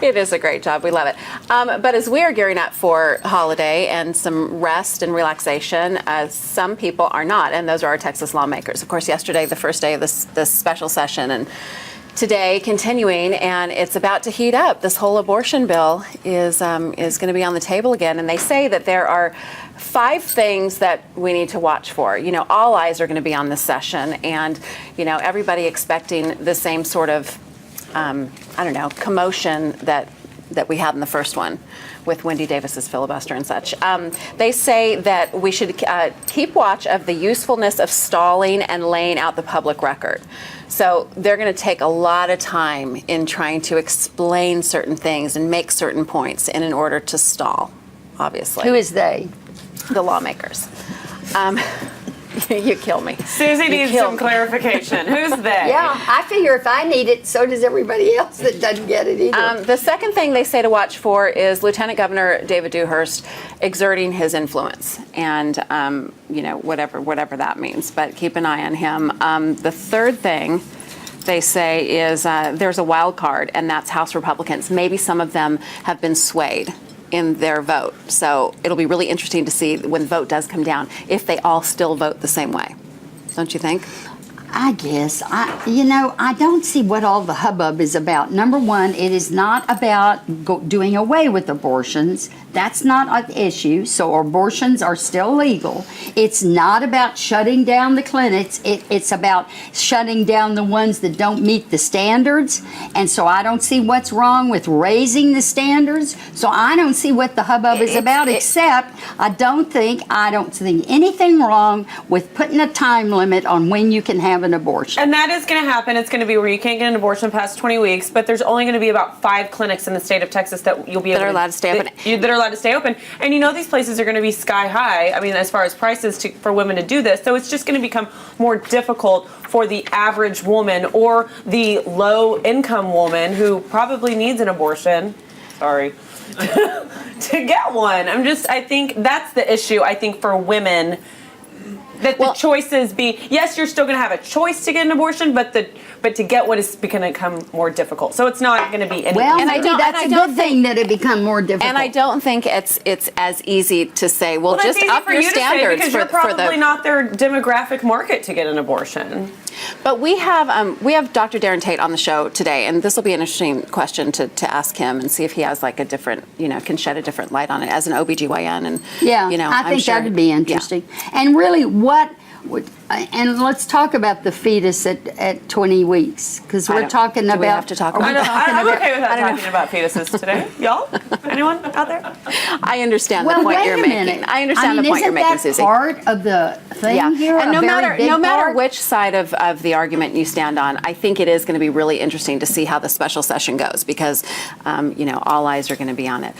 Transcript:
It is a great job. We love it. But as we are gearing up for holiday and some rest and relaxation, some people are not, and those are our Texas lawmakers. Of course, yesterday, the first day of this special session, and today continuing, and it's about to heat up. This whole abortion bill is going to be on the table again, and they say that there are 5 things that we need to watch for. You know, all eyes are going to be on this session, and you know, everybody expecting the same sort of commotion that we had in the first one with Wendy Davis's filibuster and such. They say that we should keep watch of the usefulness of stalling and laying out the public record. So they're going to take a lot of time in trying to explain certain things and make certain points in order to stall, obviously. Who is they? The lawmakers. You kill me. Susie needs some clarification. Who's they? Yeah, I figure if I need it, so does everybody else that doesn't get it either. The second thing they say to watch for is Lieutenant Governor David Dewhurst exerting his influence, and whatever that means. But keep an eye on him. The third thing they say is there's a wild card, and that's House Republicans. Maybe some of them have been swayed in their vote. So it'll be really interesting to see when the vote does come down if they all still vote the same way. Don't you think? I guess. I don't see what all the hubbub is about. Number one, it is not about doing away with abortions. That's not an issue. So abortions are still legal. It's not about shutting down the clinics. It's about shutting down the ones that don't meet the standards. And so I don't see what's wrong with raising the standards. So I don't see what the hubbub is about, except I don't think anything wrong with putting a time limit on when you can have an abortion. And that is going to happen. It's going to be where you can't get an abortion past 20 weeks, but there's only going to be about 5 clinics in the state of Texas that you'll be able that are allowed to stay open. That are allowed to stay open. And you know these places are going to be sky high. I mean, as far as prices for women to do this. So it's just going to become more difficult for the average woman or the low-income woman who probably needs an abortion. Sorry. To get one. I think that's the issue, I think, for women. That the choices be, yes, you're still going to have a choice to get an abortion, but to get one is going to become more difficult. So it's not going to be any. Well, and that's a good thing that it become more difficult. And I don't think it's as easy to say, well just up your standards because you're probably not their demographic market to get an abortion. But we have Dr. Darren Tate on the show today, and this will be an interesting question to ask him and see if he has like a different, can shed a different light on it as an OBGYN. And I think that would be interesting. Yeah. And really, and let's talk about the fetus at 20 weeks, because we're talking about. Do we have to talk about I'm okay with talking about fetuses today. Y'all? Anyone out there? I understand the point you're making. I understand the point you're making, Susie. Isn't that part of the thing here? And no matter which side of the argument you stand on, I think it is going to be really interesting to see how the special session goes, because all eyes are going to be on it.